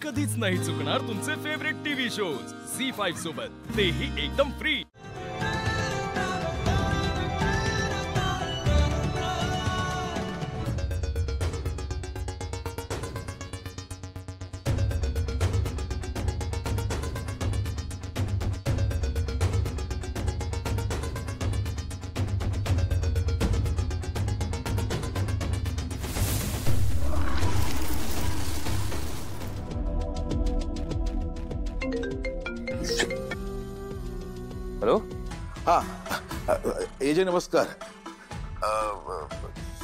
कधीच नाही चुकणार तुमचे फेवरेट टीव्ही शोज झी5 सोबत, तेही एकदम फ्री। हॅलो, हा एजे नमस्कार।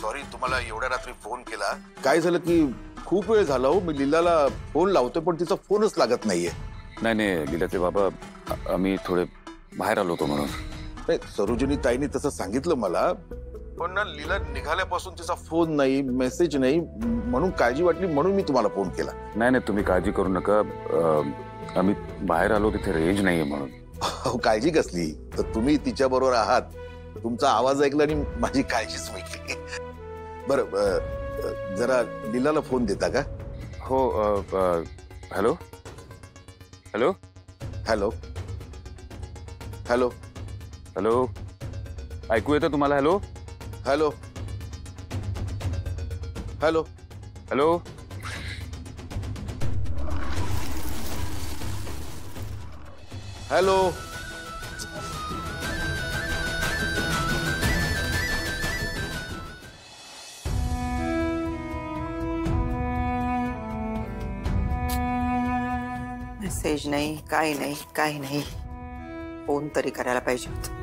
सॉरी तुम्हाला एवढ्या रात्री फोन केला। काय झालं की खूप वेळ झाला हो, मी लीलाला फोन लावतोय पण तिचा फोनच लागत नाहीये। नाही लीलाचे बाबा, आम्ही थोडे बाहेर आलो होतो म्हणून। नाही, सरोजिनी ताईने तसं सांगितलं मला, पण ना लीला निघाल्यापासून तिचा फोन नाही, मेसेज नाही, म्हणून काळजी वाटली म्हणून मी तुम्हाला फोन केला। नाही तुम्ही काळजी करू नका, आम्ही बाहेर आलो तिथे रेंज नाहीये म्हणून। काळजी कसली, तर तुम्ही तिच्या बरोबर आहात, तुमचा आवाज ऐकला आणि माझी काळजीच मिटली। बरं, जरा लीलाला फोन देता का? हो, hello hello hello hello hello, ऐकू येतं तुम्हाला? Hello hello hello hello, hello, message नाही, काही नाही, काही नाही। फोन तरी करायला पाहिजे होता।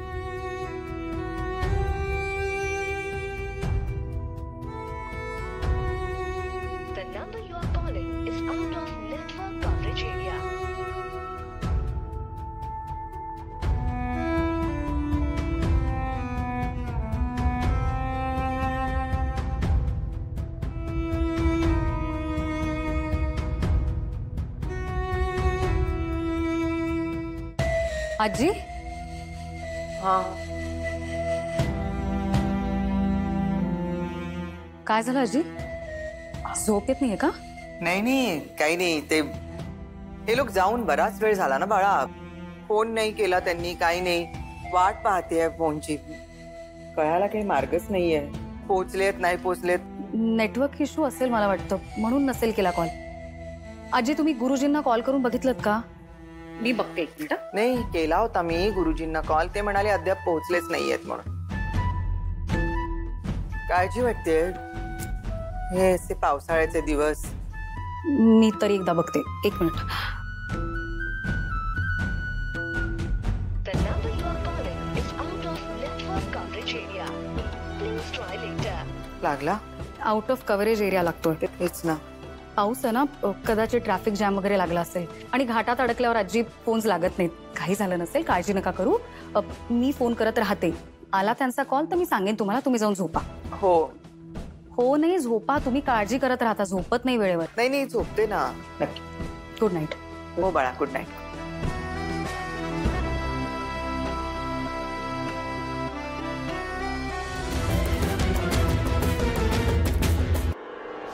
The number you are calling is out of network coverage area. आजी, हाँ, काय झालं आजी? झोप येत नाहीये का? नहीं काही नाही। ते हे लोक जाऊन बराच वेळ झाला ना बाळा, फोन नाही केला त्यांनी, काही नाही। वाट पाहते फोनची, कळायला काही मार्गच नाहीये। पोचलेत नाही पोचलेत। नेटवर्क इश्यू असेल मला वाटतं, म्हणून नसेल केला कॉल। आजी, तुम्ही गुरुजींना कॉल करून बघितलत का? मी बघते, एक मिनिट। नाही, केला होता मी गुरुजींना कॉल, ते म्हणाले अद्याप पोहोचलेच नाहीयेत म्हणून। काळजी वाटते, हे असे पावसाळ्याचे दिवस। मी तरी एकदा बघते, एक minute. The number you are calling is out of network coverage area. Please try later. लागला? आउट ऑफ कव्हरेज एरिया लागतोय। तेच ना, पाऊस आहे ना, कदाचित ट्रॅफिक जॅम वगैरे लागला असेल आणि घाटात अडकल्यावर आजी फोन्स लागत नाहीत। काही झालं नसेल, काळजी नका करू। मी फोन करत राहते, आला त्यांचा कॉल तर मी सांगेन तुम्हाला, तुम्ही जाऊन झोपा। हो हो नाही, झोपा, तुम्ही काळजी करत राहता, झोपत नाही वेळेवर। नाही झोपते ना, नक्की। Good night. हो बाळा, गुड नाईट।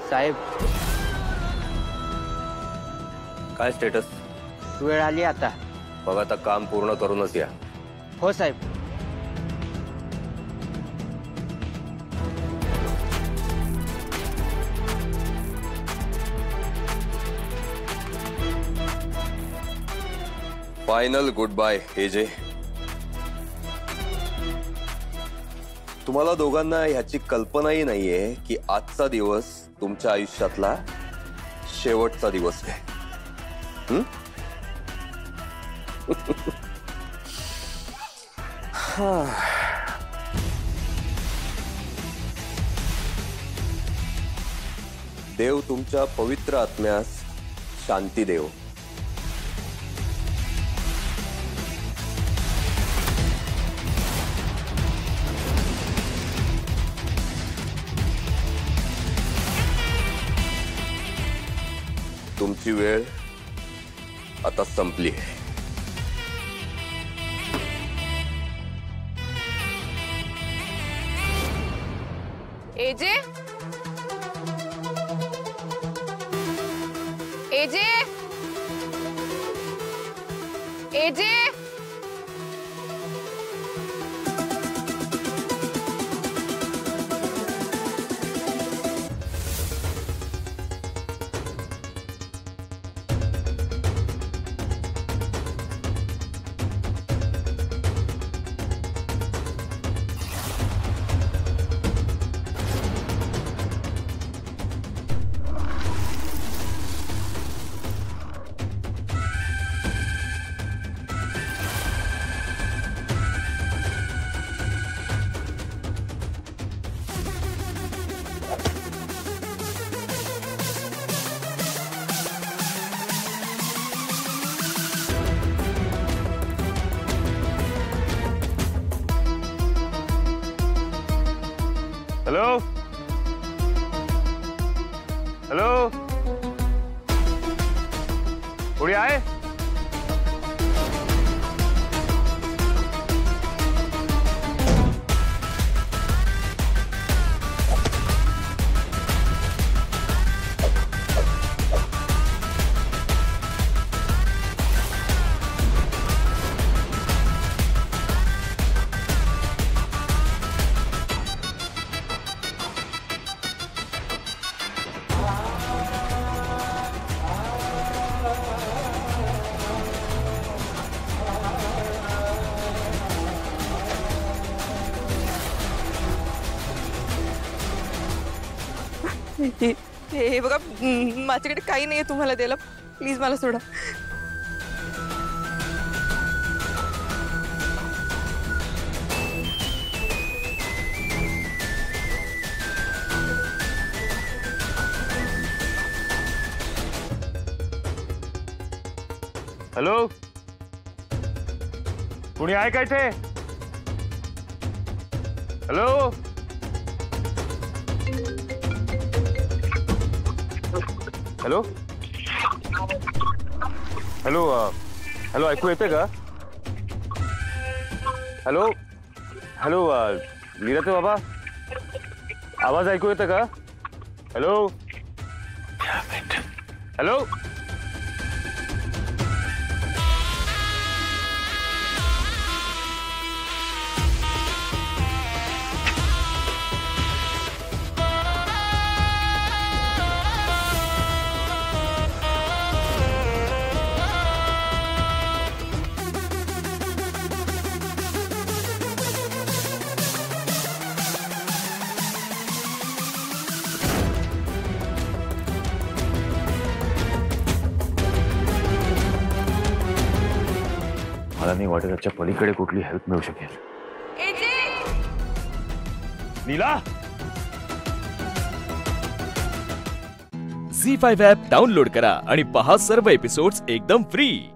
साहेब, काय स्टेटस? वेळ आली आता। बघ, आता काम पूर्ण करूनच या। हो साहेब। फायनल गुड बाय एजे। तुम्हाला दोघांना ह्याची कल्पनाही नाहीये की आजचा दिवस तुमच्या आयुष्यातला शेवटचा दिवस आहे। देव तुमच्या पवित्र आत्म्यास शांती देव। तुमची वेळ आता संपली आहे। AJ, AJ, AJ hello hello कोणी आहे? हे बघा, माझ्याकडे काही नाहीये तुम्हाला द्यायला. प्लीज मला सोडा. हॅलो कोणी आहे का इथे? हॅलो हॅलो हॅलो हॅलो ऐकू येते का? हॅलो हॅलो लीलाचे बाबा आवाज ऐकू येते का? हॅलो हॅलो मला नाही वाटत त्याच्या पलीकडे कुठली हेल्प मिळू शकेल. नीला झी5 ॲप डाउनलोड करा आणि पहा सर्व एपिसोड्स एकदम फ्री.